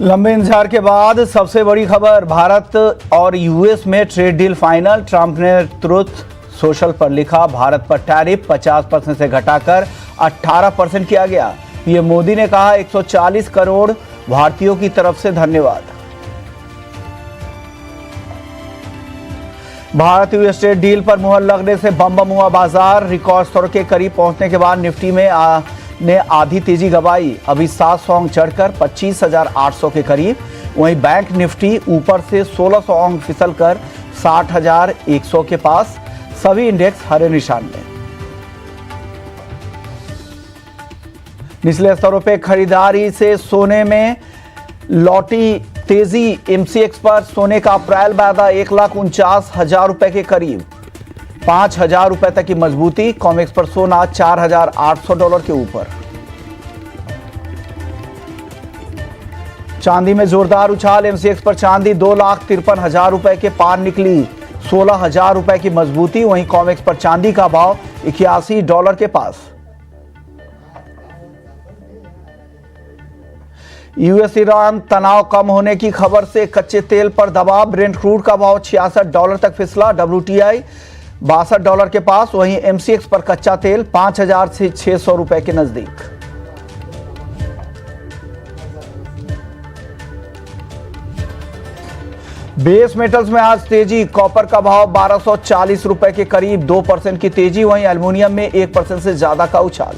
लंबे इंतजार के बाद सबसे बड़ी खबर, भारत और यूएस में ट्रेड डील फाइनल। ट्रंप ने ट्रुथ सोशल पर लिखा, भारत पर टैरिफ 50% से घटाकर 18% किया गया। पीएम मोदी ने कहा 140 करोड़ भारतीयों की तरफ से धन्यवाद। भारत यूएस ट्रेड डील पर मुहर लगने से बम बम हुआ बाजार। रिकॉर्ड स्तर के करीब पहुंचने के बाद निफ्टी में ने आधी तेजी गवाई। अभी 700 अंक चढ़कर 25,800 के करीब। वहीं बैंक निफ्टी ऊपर से 1600 अंक फिसलकर 60,100 के पास। सभी इंडेक्स हरे निशान में। निचले स्तरों पे खरीदारी से सोने में लौटी तेजी। एमसीएक्स पर सोने का अप्रैल वायदा 1,49,000 रुपए के करीब, 5,000 रुपए तक की मजबूती। कॉमेक्स पर सोना $4,800 के ऊपर। चांदी में जोरदार उछाल। एमसीएक्स पर चांदी 2,53,000 रुपए के पार निकली, 16,000 रुपए की मजबूती। वहीं कॉमेक्स पर चांदी का भाव $81 के पास। यूएस ईरान तनाव कम होने की खबर से कच्चे तेल पर दबाव। ब्रेंट क्रूड का भाव $66 तक फिसला, WTI $62 के पास। वहीं एमसीएक्स पर कच्चा तेल 5,000 से 600 रुपए के नजदीक। बेस मेटल्स में आज तेजी। कॉपर का भाव 1,240 रुपए के करीब, 2% की तेजी। वहीं एल्युमिनियम में 1% से ज्यादा का उछाल।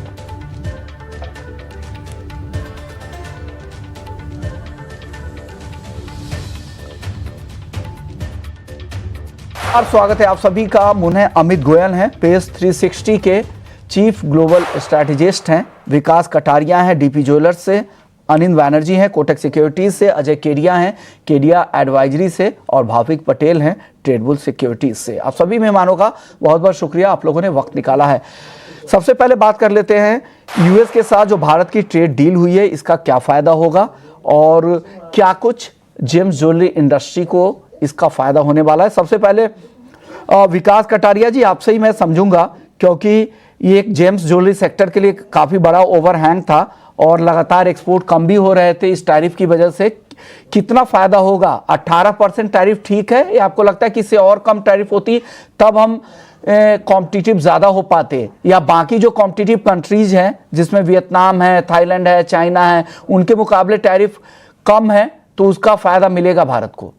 और स्वागत है आप सभी का। मुझे अमित गोयल हैं, पेस 360 के चीफ ग्लोबल स्ट्रैटेजिस्ट हैं। विकास कटारिया हैं डीपी ज्वेलर्स से। अनिल बैनर्जी हैं कोटक सिक्योरिटीज से। अजय केडिया हैं केडिया एडवाइजरी से। और भाविक पटेल हैं ट्रेडबुल सिक्योरिटीज से। आप सभी मेहमानों का बहुत बहुत शुक्रिया, आप लोगों ने वक्त निकाला है। सबसे पहले बात कर लेते हैं यूएस के साथ जो भारत की ट्रेड डील हुई है, इसका क्या फायदा होगा और क्या कुछ जेम्स ज्वेलरी इंडस्ट्री को इसका फायदा होने वाला है। सबसे पहले विकास कटारिया जी, आपसे ही मैं समझूंगा, क्योंकि ये एक जेम्स ज्वेलरी सेक्टर के लिए काफी बड़ा ओवरहैंग था और लगातार एक्सपोर्ट कम भी हो रहे थे इस टैरिफ की वजह से। कितना फायदा होगा? 18% टैरिफ ठीक है या आपको लगता है कि इससे और कम टैरिफ होती तब हम कॉम्पिटिटिव ज्यादा हो पाते, या बाकी जो कॉम्पिटिटिव कंट्रीज हैं जिसमें वियतनाम है, थाईलैंड है, चाइना है, उनके मुकाबले टैरिफ कम है तो उसका फायदा मिलेगा भारत को?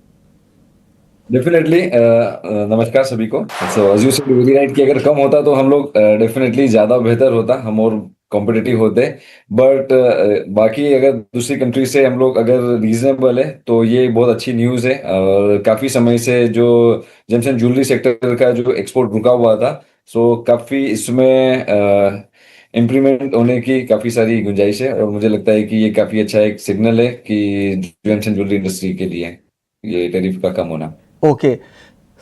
डेफिनेटली नमस्कार सभी को। So as you said very right कि अगर कम होता तो हम लोग डेफिनेटली ज्यादा बेहतर होता, हम और कॉम्पिटिटिव होते। बट बाकी अगर दूसरी कंट्री से हम लोग अगर रीजनेबल है तो ये बहुत अच्छी न्यूज़ है। और काफी समय से जो जेम्स एंड ज्वेलरी सेक्टर का जो एक्सपोर्ट रुका हुआ था, सो काफी इसमें इम्प्लीमेंट होने की काफी सारी गुंजाइश है। और मुझे लगता है कि ये काफी अच्छा एक सिग्नल है कि जेम्स एंड ज्वेलरी इंडस्ट्री के लिए ये टैरिफ का कम होना। ओके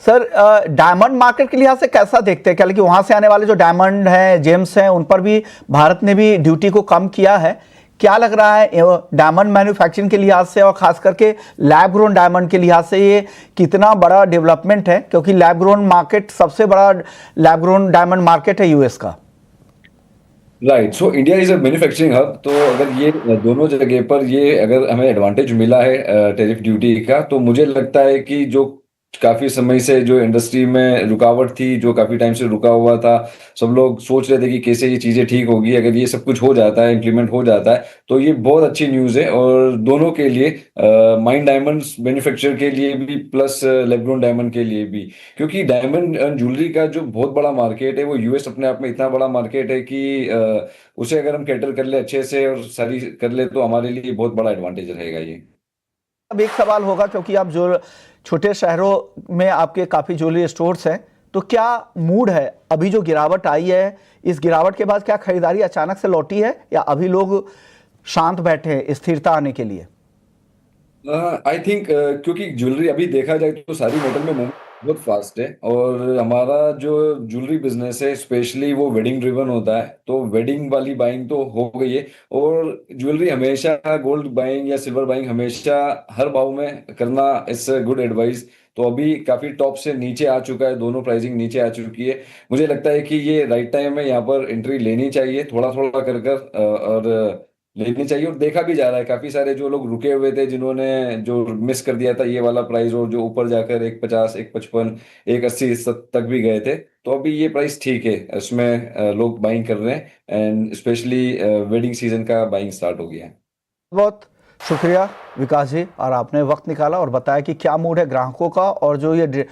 सर, डायमंड मार्केट के लिहाज से कैसा देखते हैं? क्या कि वहां से आने वाले जो डायमंड हैं, जेम्स हैं, उन पर भी भारत ने भी ड्यूटी को कम किया है। क्या लग रहा है डायमंड मैन्युफैक्चरिंग के लिहाज से और खास करके लैब ग्रोन डायमंड के लिहाज से ये कितना बड़ा डेवलपमेंट है? क्योंकि लैब ग्रोन मार्केट सबसे बड़ा लैब ग्रोन डायमंड मार्केट है यूएस का। Right, so India is a manufacturing hub. तो अगर ये दोनों जगह पर ये अगर हमें एडवांटेज मिला है टैरिफ ड्यूटी का, तो मुझे लगता है कि जो काफी समय से जो इंडस्ट्री में रुकावट थी, जो काफी टाइम से रुका हुआ था, सब लोग सोच रहे थे कि कैसे ये चीजें ठीक होगी। अगर ये सब कुछ हो जाता है, इम्प्लीमेंट हो जाता है, तो ये बहुत अच्छी न्यूज़ है। और दोनों के लिए, माइन डायमंड्स मैन्युफैक्चर के लिए भी प्लस लैब ग्रोन डायमंड के लिए भी। क्योंकि डायमंड ज्वेलरी का जो बहुत बड़ा मार्केट है, वो यूएस अपने आप में इतना बड़ा मार्केट है कि उसे अगर हम कैटर कर ले अच्छे से और सारी कर ले, तो हमारे लिए बहुत बड़ा एडवांटेज रहेगा ये। अब एक सवाल होगा, क्योंकि आप जो छोटे शहरों में आपके काफी ज्वेलरी स्टोर्स हैं, तो क्या मूड है अभी जो गिरावट आई है, इस गिरावट के बाद क्या खरीदारी अचानक से लौटी है या अभी लोग शांत बैठे हैं स्थिरता आने के लिए? आई थिंक क्योंकि ज्वेलरी अभी देखा जाए तो सारी मेटल में मूवमेंट बहुत फास्ट है। और हमारा जो ज्वेलरी बिजनेस है स्पेशली वो वेडिंग ड्रिवन होता है, तो वेडिंग वाली बाइंग तो हो गई है। और ज्वेलरी हमेशा, गोल्ड बाइंग या सिल्वर बाइंग हमेशा हर भाव में करना इट्स गुड एडवाइस। तो अभी काफी टॉप से नीचे आ चुका है, दोनों प्राइसिंग नीचे आ चुकी है। मुझे लगता है कि ये राइट टाइम है, यहाँ पर एंट्री लेनी चाहिए थोड़ा थोड़ा कर कर। और लेनी चाहिए। और देखा भी जा रहा है, काफी सारे जो लोग रुके हुए थे, जिन्होंने जो मिस कर दिया था ये वाला प्राइस, और जो ऊपर जाकर 150, 155, 180 तक भी गए थे, तो अभी ये प्राइस ठीक है, इसमें लोग बाइंग कर रहे हैं, एंड स्पेशली वेडिंग सीजन का बाइंग स्टार्ट हो गया है। बहुत शुक्रिया विकास जी, और आपने वक्त निकाला और बताया कि क्या मूड है ग्राहकों का, और जो ये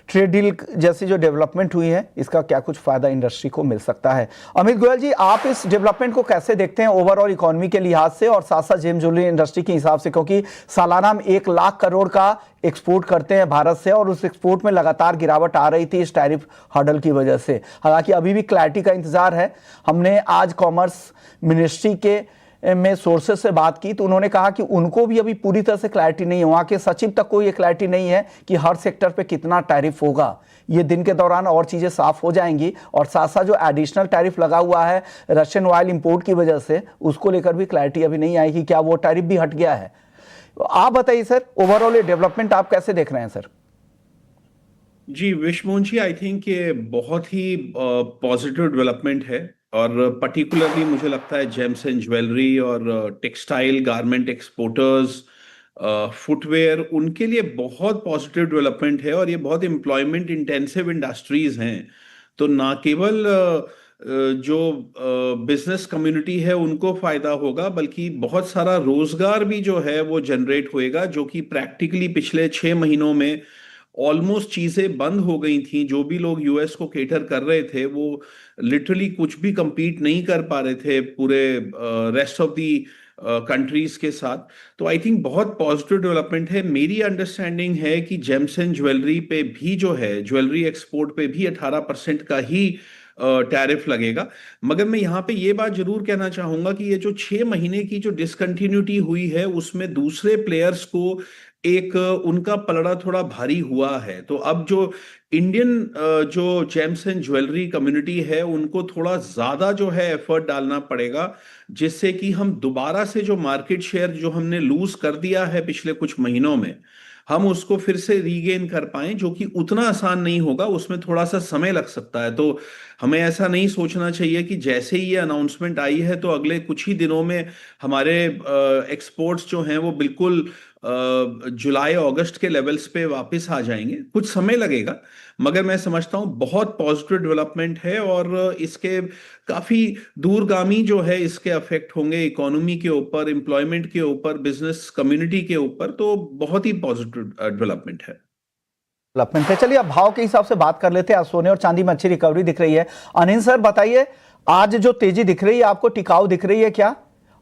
ट्रेड डील जैसी जो डेवलपमेंट हुई है इसका क्या कुछ फायदा इंडस्ट्री को मिल सकता है। अमित गोयल जी, आप इस डेवलपमेंट को कैसे देखते हैं ओवरऑल इकोनॉमी के लिहाज से और साथ साथ जेम ज्वेलरी इंडस्ट्री के हिसाब से, क्योंकि सालाना हम 1 लाख करोड़ का एक्सपोर्ट करते हैं भारत से, और उस एक्सपोर्ट में लगातार गिरावट आ रही थी इस टैरिफ हर्डल की वजह से। हालांकि अभी भी क्लैरिटी का इंतजार है। हमने आज कॉमर्स मिनिस्ट्री के में सोर्सेस से बात की तो उन्होंने कहा कि उनको भी अभी पूरी तरह से क्लैरिटी नहीं है, वहां के सचिव तक को ये क्लैरिटी नहीं है कि हर सेक्टर पे कितना टैरिफ होगा। ये दिन के दौरान और चीजें साफ हो जाएंगी, और साथ साथ जो एडिशनल टैरिफ लगा हुआ है रशियन ऑयल इंपोर्ट की वजह से, उसको लेकर भी क्लैरिटी अभी नहीं आई कि क्या वो टैरिफ भी हट गया है। आप बताइए सर, ओवरऑल ये डेवलपमेंट आप कैसे देख रहे हैं सर? जी विश्वमोहन जी, आई थिंक ये बहुत ही पॉजिटिव डेवलपमेंट है। और पर्टिकुलरली मुझे लगता है जेम्स एंड ज्वेलरी और टेक्सटाइल गारमेंट एक्सपोर्टर्स, फुटवेयर, उनके लिए बहुत पॉजिटिव डेवलपमेंट है। और ये बहुत एम्प्लॉयमेंट इंटेंसिव इंडस्ट्रीज हैं। तो ना केवल जो बिजनेस कम्युनिटी है उनको फायदा होगा, बल्कि बहुत सारा रोजगार भी जो है वो जनरेट होएगा, जो कि प्रैक्टिकली पिछले 6 महीनों में ऑलमोस्ट चीजें बंद हो गई थी। जो भी लोग यूएस को केटर कर रहे थे वो लिटरली कुछ भी compete नहीं कर पा रहे थे पूरे रेस्ट ऑफ दी कंट्रीज के साथ। तो आई थिंक बहुत पॉजिटिव डेवलपमेंट है। मेरी अंडरस्टैंडिंग है कि जेम्स एंड ज्वेलरी पे भी जो है, ज्वेलरी एक्सपोर्ट पे भी 18% का ही टैरिफ लगेगा। मगर मैं यहाँ पे ये बात जरूर कहना चाहूंगा कि ये जो 6 महीने की जो डिसकंटिन्यूटी हुई है उसमें दूसरे प्लेयर्स को एक उनका पलड़ा थोड़ा भारी हुआ है। तो अब जो इंडियन जो जेम्स एंड ज्वेलरी कम्युनिटी है उनको थोड़ा ज्यादा जो है एफर्ट डालना पड़ेगा, जिससे कि हम दोबारा से जो मार्केट शेयर जो हमने लूज कर दिया है पिछले कुछ महीनों में, हम उसको फिर से रीगेन कर पाएं, जो कि उतना आसान नहीं होगा, उसमें थोड़ा सा समय लग सकता है। तो हमें ऐसा नहीं सोचना चाहिए कि जैसे ही ये अनाउंसमेंट आई है तो अगले कुछ ही दिनों में हमारे एक्सपोर्ट्स जो हैं वो बिल्कुल जुलाई अगस्त के लेवल्स पे वापस आ जाएंगे। कुछ समय लगेगा, मगर मैं समझता हूँ बहुत पॉजिटिव डेवलपमेंट है। और इसके काफी दूरगामी जो है इसके अफेक्ट होंगे इकोनॉमी के ऊपर, एम्प्लॉयमेंट के ऊपर, बिजनेस कम्युनिटी के ऊपर। तो बहुत ही पॉजिटिव डेवलपमेंट है। डेवलपमेंट है। चलिए अब भाव के हिसाब से बात कर लेते हैं। आज सोने और चांदी में अच्छी रिकवरी दिख रही है। अनिल सर बताइए, आज जो तेजी दिख रही है आपको टिकाऊ दिख रही है क्या?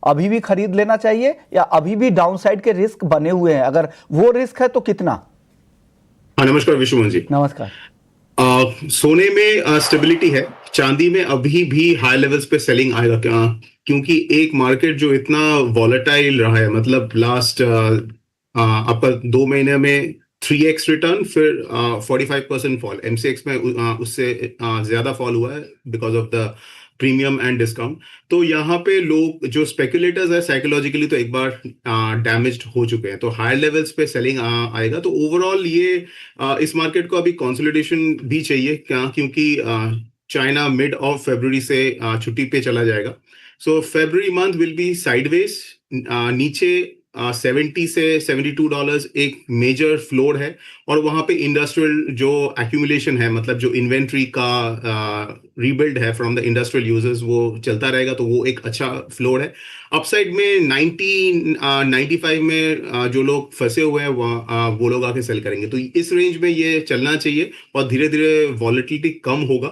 अभी भी खरीद लेना चाहिए या अभी भी डाउनसाइड के रिस्क बने हुए हैं? अगर वो रिस्क है तो कितना? हाँ, नमस्कार विश्वमोहन जी। नमस्कार। सोने में स्टेबिलिटी है, चांदी में अभी भी हाई लेवल्स पे सेलिंग आएगा क्या? क्योंकि एक मार्केट जो इतना वॉलेटाइल रहा है, मतलब लास्ट आपका 2 महीने में 3x रिटर्न, फिर 45% फॉल एमसीएक्स में, उससे ज्यादा फॉल हुआ है because of the premium and discount. तो यहाँ पे लोग जो स्पेकुलेटर्स है साइकोलॉजिकली तो एक बार डैमेज्ड हो चुके हैं, तो हायर लेवल्स पे सेलिंग आएगा। तो ओवरऑल ये इस मार्केट को अभी कंसोलिडेशन भी चाहिए क्या, क्योंकि चाइना मिड ऑफ फरवरी से छुट्टी पे चला जाएगा। सो फरवरी मंथ विल बी साइडवेज, नीचे 70 से $72 एक मेजर फ्लोर है। और वहां पे इंडस्ट्रियल जो एक्यूमुलेशन है, मतलब जो इन्वेंट्री का रीबिल्ड है फ्रॉम द इंडस्ट्रियल यूजर्स, वो चलता रहेगा, तो वो एक अच्छा फ्लोर है। अपसाइड में 95 में जो लोग फंसे हुए हैं वो लोग आके सेल करेंगे। तो इस रेंज में ये चलना चाहिए और धीरे धीरे वॉलेटिलिटी कम होगा।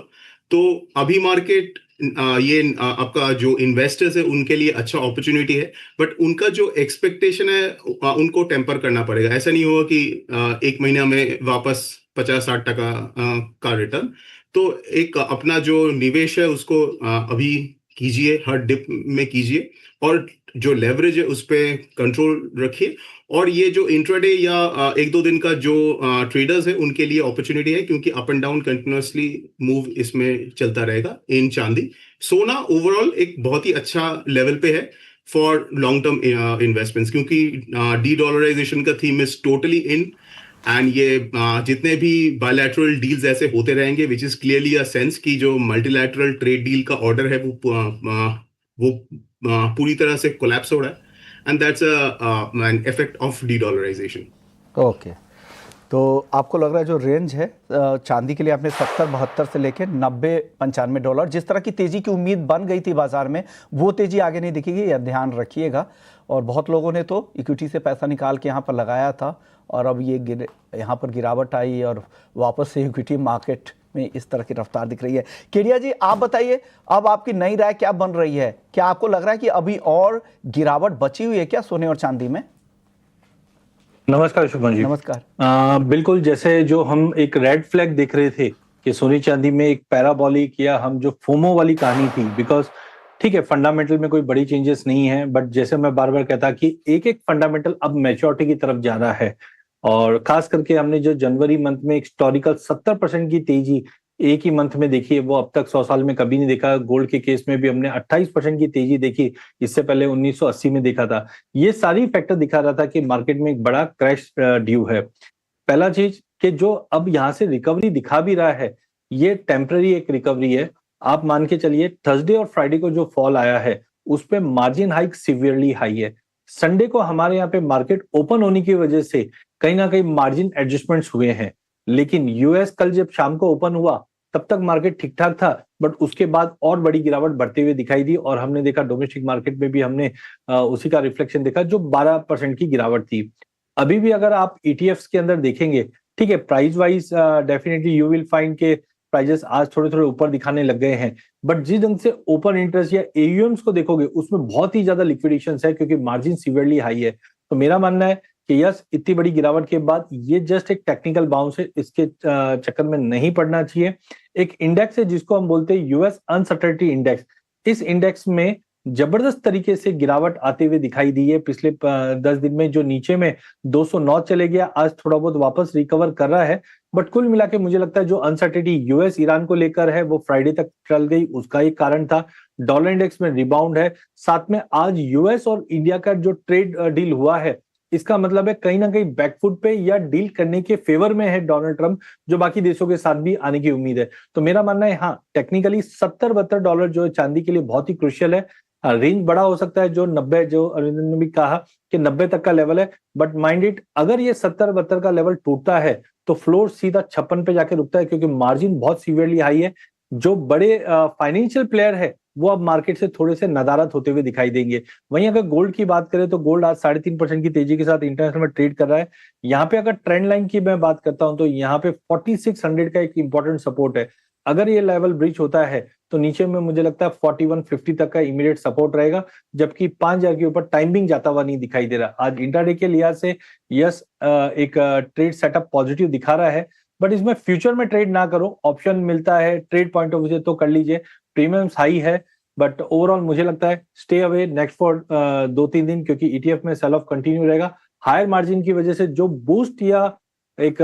तो अभी मार्केट ये आपका जो इन्वेस्टर्स है उनके लिए अच्छा अपॉर्चुनिटी है, बट उनका जो एक्सपेक्टेशन है उनको टेम्पर करना पड़ेगा। ऐसा नहीं होगा कि 1 महीना में वापस 50-60% का रिटर्न। तो एक अपना जो निवेश है उसको अभी कीजिए, हर डिप में कीजिए, और जो लेवरेज है उस पर कंट्रोल रखिए। और ये जो इंट्राडे या 1-2 दिन का जो ट्रेडर्स है उनके लिए अपॉर्चुनिटी है, क्योंकि up and down continuously move इसमें चलता रहेगा इन चांदी। सोना ओवरऑल एक बहुत ही अच्छा लेवल पे है फॉर लॉन्ग टर्म इन्वेस्टमेंट्स, क्योंकि डी डॉलराइजेशन का theme is totally in, and ये जितने भी बायलैटरल डील्स ऐसे होते रहेंगे, which is clearly a sense कि जो मल्टीलैटरल ट्रेड डील का ऑर्डर है वो वो पूरी तरह से कोलैप्स हो रहा है, and that's an effect of dedollarization. Okay, तो आपको लग रहा है जो रेंज है चांदी के लिए आपने 70-72 से लेकर 90-95 डॉलर, जिस तरह की तेजी की उम्मीद बन गई थी बाजार में, वो तेजी आगे नहीं दिखेगी, यह ध्यान रखिएगा। और बहुत लोगों ने तो इक्विटी से पैसा निकाल के यहाँ पर लगाया था और अब ये यहाँ पर गिरावट आई और वापस से इक्विटी मार्केट में इस तरह की रफ्तार दिख रही है। केडिया जी, आप बताइए, अब आपकी नई राय क्या बन रही है? क्या आपको लग रहा है कि अभी और गिरावट बची हुई है क्या सोने और चांदी में? नमस्कार शुभम जी। नमस्कार। बिल्कुल, जैसे जो हम एक रेड फ्लैग देख रहे थे कि सोने चांदी में एक पैराबोलिक या हम जो फोमो वाली कहानी थी, बिकॉज ठीक है फंडामेंटल में कोई बड़ी चेंजेस नहीं है, बट जैसे मैं बार बार कहता कि एक एक फंडामेंटल अब मैच्योरिटी की तरफ जा रहा है। और खास करके हमने जो जनवरी मंथ में एक हिस्टोरिकल 70% की तेजी एक ही मंथ में देखी है, वो अब तक 100 साल में कभी नहीं देखा। गोल्ड के केस में भी हमने 28% की तेजी देखी, इससे पहले 1980 में देखा था। ये सारी फैक्टर दिखा रहा था कि मार्केट में एक बड़ा क्रैश ड्यू है। पहला चीज कि जो अब यहाँ से रिकवरी दिखा भी रहा है, ये टेम्पररी एक रिकवरी है। आप मान के चलिए थर्सडे और फ्राइडे को जो फॉल आया है उस पे मार्जिन हाइक सिवियरली हाई है। संडे को हमारे यहाँ पे मार्केट ओपन होने की वजह से कहीं ना कहीं मार्जिन एडजस्टमेंट्स हुए हैं, लेकिन यूएस कल जब शाम को ओपन हुआ तब तक मार्केट ठीक ठाक था, बट उसके बाद और बड़ी गिरावट बढ़ते हुए दिखाई दी और हमने देखा डोमेस्टिक मार्केट में भी हमने उसी का रिफ्लेक्शन देखा जो 12% की गिरावट थी। अभी भी अगर आप ईटीएफ्स के अंदर देखेंगे, ठीक है, price wise definitely you will find के प्राइजेस आज थोड़े थोड़े ऊपर दिखाने लग गए हैं, बट जिस ढंग से ओपन इंटरेस्ट या एयूएम्स को देखोगे उसमें बहुत ही ज्यादा लिक्विडेशन है क्योंकि मार्जिन सीवियरली हाई है। तो मेरा मानना है कि यस, इतनी बड़ी गिरावट के बाद ये जस्ट एक टेक्निकल बाउंस है, इसके चक्कर में नहीं पड़ना चाहिए। एक इंडेक्स है जिसको हम बोलते हैं यूएस अनसर्टेनिटी इंडेक्स, इस इंडेक्स में जबरदस्त तरीके से गिरावट आते हुए दिखाई दी है। पिछले 10 दिन में जो नीचे में 209 चले गया, आज थोड़ा बहुत वापस रिकवर कर रहा है, बट कुल मिला के मुझे लगता है जो अनसर्टेनिटी यूएस ईरान को लेकर है वो फ्राइडे तक चल गई, उसका एक कारण था। डॉलर इंडेक्स में रिबाउंड है, साथ में आज यूएस और इंडिया का जो ट्रेड डील हुआ है, इसका मतलब है कहीं ना कहीं बैकफुट पे या डील करने के फेवर में है डोनाल्ड ट्रंप, जो बाकी देशों के साथ भी आने की उम्मीद है। तो मेरा मानना है हाँ, टेक्निकली 70-72 डॉलर जो है चांदी के लिए बहुत ही क्रुशियल है। रेंज बड़ा हो सकता है, जो 90, जो अरविंद ने भी कहा कि 90 तक का लेवल है, बट माइंड इट, अगर ये 70-72 का लेवल टूटता है तो फ्लोर सीधा 56 पे जाके रुकता है क्योंकि मार्जिन बहुत सीवियरली हाई है। जो बड़े फाइनेंशियल प्लेयर है वो अब मार्केट से थोड़े से नदारत होते हुए दिखाई देंगे। वहीं अगर गोल्ड की बात करें तो गोल्ड आज 3.5% की तेजी के साथ इंटरनेशनल में ट्रेड कर रहा है। यहाँ पे अगर ट्रेंड लाइन की मैं बात करता हूं तो यहाँ पे 4600 का एक इंपॉर्टेंट सपोर्ट है। अगर ये लेवल ब्रीच होता है तो नीचे में मुझे लगता है 4150 तक का इमीडिएट सपोर्ट रहेगा, जबकि 5000 के ऊपर टाइमिंग जाता हुआ नहीं दिखाई दे रहा। आज इंट्राडे के लिहाज से यस, एक ट्रेड सेटअप पॉजिटिव दिखा रहा है, बट इसमें फ्यूचर में ट्रेड ना करो, ऑप्शन मिलता है ट्रेड पॉइंट ऑफ व्यू से तो कर लीजिए। प्रीमियम्स हाई है, बट ओवरऑल मुझे लगता है स्टे अवे नेक्स्ट फॉर 2-3 दिन, क्योंकि ईटीएफ में सेल ऑफ कंटिन्यू रहेगा। हायर मार्जिन की वजह से जो बूस्ट या एक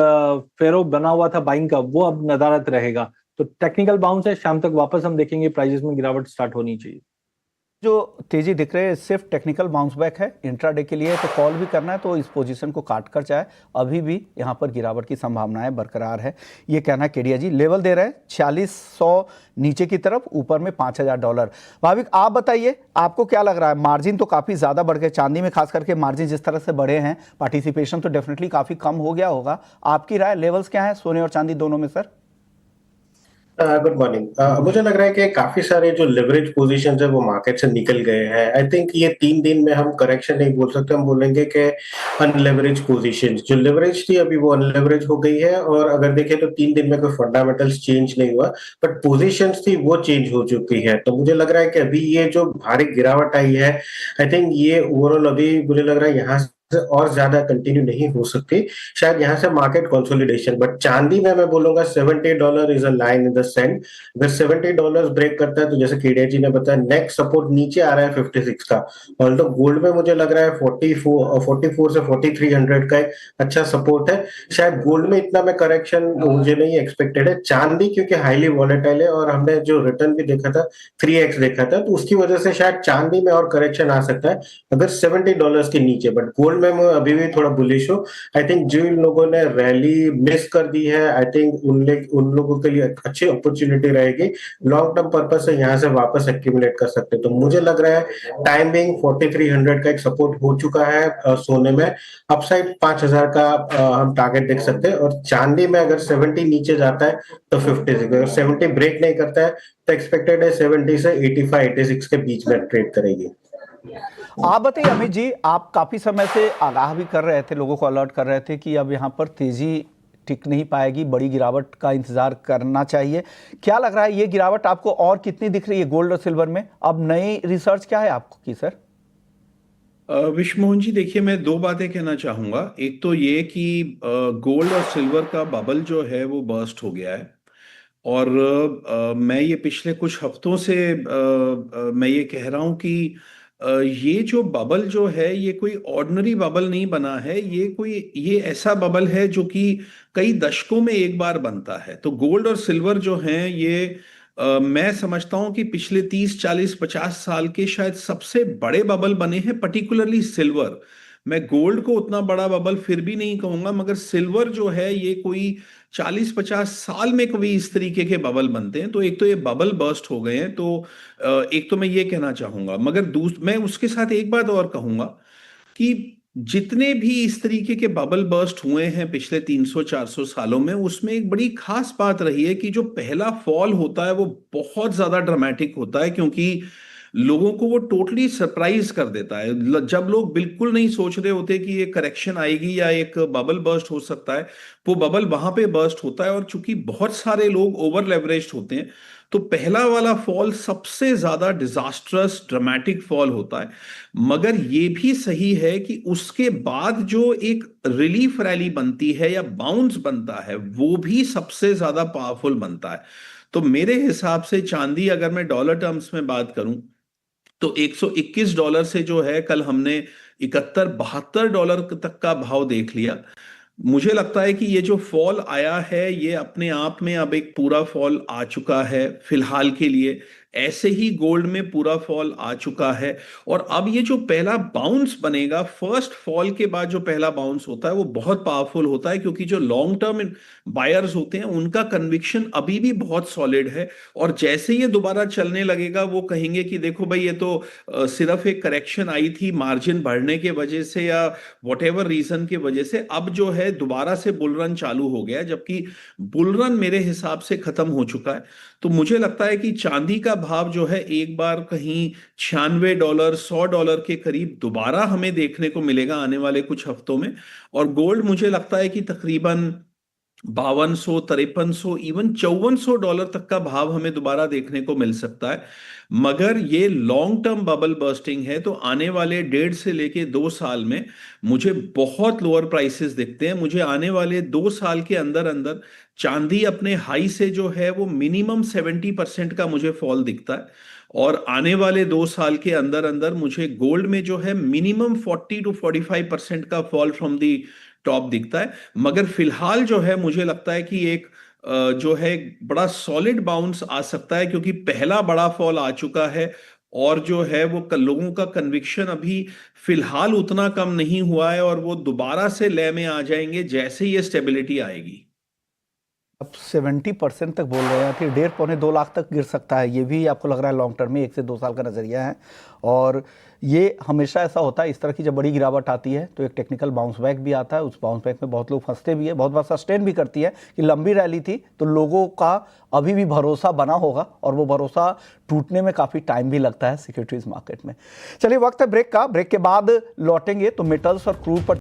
फेरो बना हुआ था बाइंग का, वो अब नदारत रहेगा। तो टेक्निकल बाउंस है, शाम तक वापस हम देखेंगे प्राइसेस में गिरावट स्टार्ट होनी चाहिए। जो तेजी दिख रही है सिर्फ टेक्निकल बाउंस बैक है, इंट्राडे के लिए तो कॉल भी करना है तो इस पोजीशन को काट कर जाए, अभी भी यहाँ पर गिरावट की संभावनाएं बरकरार है, ये कहना है केडिया जी। लेवल दे रहे हैं 4600 नीचे की तरफ, ऊपर में 5000 डॉलर। भाविक आप बताइए, आपको क्या लग रहा है? मार्जिन तो काफ़ी ज़्यादा बढ़ गए चांदी में, खास करके मार्जिन जिस तरह से बढ़े हैं, पार्टिसिपेशन तो डेफिनेटली काफ़ी कम हो गया होगा। आपकी राय, लेवल्स क्या है सोने और चांदी दोनों में सर? Good morning. मुझे लग रहा है कि काफी सारे जो लिवरेज पोजीशंस है वो मार्केट से निकल गए हैं। आई थिंक ये 3 दिन में हम करेक्शन नहीं बोल सकते, हम बोलेंगे कि अनलेवरेज पोजीशंस जो लिवरेज थी अभी वो अनलेवरेज हो गई है। और अगर देखें तो 3 दिन में कोई फंडामेंटल्स चेंज नहीं हुआ, बट पोजीशंस थी वो चेंज हो चुकी है। तो मुझे लग रहा है कि अभी ये जो भारी गिरावट आई है, आई थिंक ये ओवरऑल अभी मुझे लग रहा है यहाँ और ज्यादा कंटिन्यू नहीं हो सकती, शायद यहाँ से मार्केट कंसोलिडेशन। बट चांदी में मैं बोलूंगा $70 is a line in the sand. अगर $70 ब्रेक करता है तो जैसे केडिया जी ने बताया नेक्स्ट सपोर्ट नीचे आ रहा है 56 का। और तो गोल्ड में मुझे लग रहा है 44 से 4300 का एक अच्छा सपोर्ट है। शायद गोल्ड में इतना में करेक्शन मुझे नहीं एक्सपेक्टेड है। चांदी क्योंकि हाईली वॉलेटाइल है और हमने जो रिटर्न भी देखा था 3x देखा था, तो उसकी वजह से शायद चांदी में और करेक्शन आ सकता है अगर $70 के नीचे। बट गोल्ड में मैं अभी भी थोड़ा बुलिश हूँ। आई थिंक जिन लोगों ने रैली मिस कर दी है, आई थिंक उन लोगों के लिए अच्छी अपॉर्चुनिटी रहेगी, लॉन्ग टर्म पर्पस से यहाँ से वापस एक्यूमुलेट कर सकते हैं। तो मुझे लग रहा है टाइमिंग 4300 का एक सपोर्ट हो चुका है सोने में, अपसाइड 5000 का हम टारगेट देख सकते हैं, और चांदी में अगर 70 नीचे जाता है तो 50, अगर 70 ब्रेक नहीं करता है तो एक्सपेक्टेड है 70 से 85 86 के बीच में ट्रेड करेगी। आप बताइए अमित जी, आप काफी समय से आगाह भी कर रहे थे, लोगों को अलर्ट कर रहे थे कि अब यहाँ पर तेजी टिक नहीं पाएगी, बड़ी गिरावट का इंतजार करना चाहिए। क्या लग रहा है ये गिरावट आपको और कितनी दिख रही है गोल्ड और सिल्वर में? अब नई रिसर्च क्या है आपको की सर? विश्वमोहन जी, देखिए मैं दो बातें कहना चाहूंगा। एक तो ये कि गोल्ड और सिल्वर का बबल जो है वो बर्स्ट हो गया है, और मैं ये पिछले कुछ हफ्तों से मैं ये कह रहा हूं कि ये जो बबल जो है ये कोई ऑर्डिनरी बबल नहीं बना है, ये ऐसा बबल है जो कि कई दशकों में एक बार बनता है। तो गोल्ड और सिल्वर जो हैं ये मैं समझता हूं कि पिछले 30 40 50 साल के शायद सबसे बड़े बबल बने हैं, पर्टिकुलरली सिल्वर। मैं गोल्ड को उतना बड़ा बबल फिर भी नहीं कहूंगा, मगर सिल्वर जो है ये कोई 40-50 साल में कभी इस तरीके के बबल बनते हैं। तो एक तो ये बबल बर्स्ट हो गए हैं, तो एक तो मैं ये कहना चाहूंगा। मगर मैं उसके साथ एक बात और कहूंगा कि जितने भी इस तरीके के बबल बर्स्ट हुए हैं पिछले 300-400 सालों में, उसमें एक बड़ी खास बात रही है कि जो पहला फॉल होता है वो बहुत ज्यादा ड्रामेटिक होता है, क्योंकि लोगों को वो टोटली सरप्राइज कर देता है। जब लोग बिल्कुल नहीं सोच रहे होते कि ये करेक्शन आएगी या एक बबल बर्स्ट हो सकता है, वो बबल वहां पे बर्स्ट होता है। और चूंकि बहुत सारे लोग ओवर लेवरेज्ड होते हैं, तो पहला वाला फॉल सबसे ज्यादा डिजास्ट्रस ड्रामेटिक फॉल होता है। मगर ये भी सही है कि उसके बाद जो एक रिलीफ रैली बनती है या बाउंस बनता है, वो भी सबसे ज्यादा पावरफुल बनता है। तो मेरे हिसाब से चांदी, अगर मैं डॉलर टर्म्स में बात करूं, तो $121 से जो है कल हमने 71-72 डॉलर तक का भाव देख लिया। मुझे लगता है कि ये जो फॉल आया है ये अपने आप में अब एक पूरा फॉल आ चुका है फिलहाल के लिए। ऐसे ही गोल्ड में पूरा फॉल आ चुका है, और अब ये जो पहला बाउंस बनेगा, फर्स्ट फॉल के बाद जो पहला बाउंस होता है वो बहुत पावरफुल होता है, क्योंकि जो लॉन्ग टर्म बायर्स होते हैं उनका कन्विक्शन अभी भी बहुत सॉलिड है। और जैसे ये दोबारा चलने लगेगा वो कहेंगे कि देखो भाई, ये तो सिर्फ एक करेक्शन आई थी मार्जिन बढ़ने के वजह से या व्हाटएवर रीजन की वजह से, अब जो है दोबारा से बुल रन चालू हो गया, जबकि बुल रन मेरे हिसाब से खत्म हो चुका है। तो मुझे लगता है कि चांदी का भाव जो है एक बार कहीं $96 $100 के करीब दोबारा हमें देखने को मिलेगा आने वाले कुछ हफ्तों में। और गोल्ड मुझे लगता है कि तकरीबन 5200 5300 इवन $5400 तक का भाव हमें दोबारा देखने को मिल सकता है। मगर ये लॉन्ग टर्म बबल बर्स्टिंग है, तो आने वाले 1.5 से लेके 2 साल में मुझे बहुत लोअर प्राइसेस दिखते हैं। मुझे आने वाले 2 साल के अंदर अंदर चांदी अपने हाई से जो है वो मिनिमम 70% का मुझे फॉल दिखता है, और आने वाले 2 साल के अंदर अंदर मुझे गोल्ड में जो है मिनिमम 40 to 45% का फॉल फ्रॉम दी टॉप दिखता है। मगर फिलहाल जो है मुझे लगता है कि एक जो है बड़ा सॉलिड बाउंस आ सकता है, क्योंकि पहला बड़ा फॉल आ चुका है, और जो है वो लोगों का कन्विक्शन अभी फिलहाल उतना कम नहीं हुआ है, और वो दोबारा से लय में आ जाएंगे जैसे ये स्टेबिलिटी आएगी। अब 70% तक बोल रहे हैं कि 1.5-2 लाख तक गिर सकता है। ये भी आपको लग रहा है लॉन्ग टर्म में 1 से 2 साल का नजरिया है, और ये हमेशा ऐसा होता है। इस तरह की जब बड़ी गिरावट आती है तो एक टेक्निकल बाउंस बैक भी आता है, उस बाउंस बैक में बहुत लोग फंसते भी है, बहुत बार सस्टेन भी करती है कि लंबी रैली थी तो लोगों का अभी भी भरोसा बना होगा, और वो भरोसा टूटने में काफ़ी टाइम भी लगता है सिक्योरिटीज मार्केट में। चलिए, वक्त है ब्रेक का। ब्रेक के बाद लौटेंगे तो मेटल्स और क्रूड पर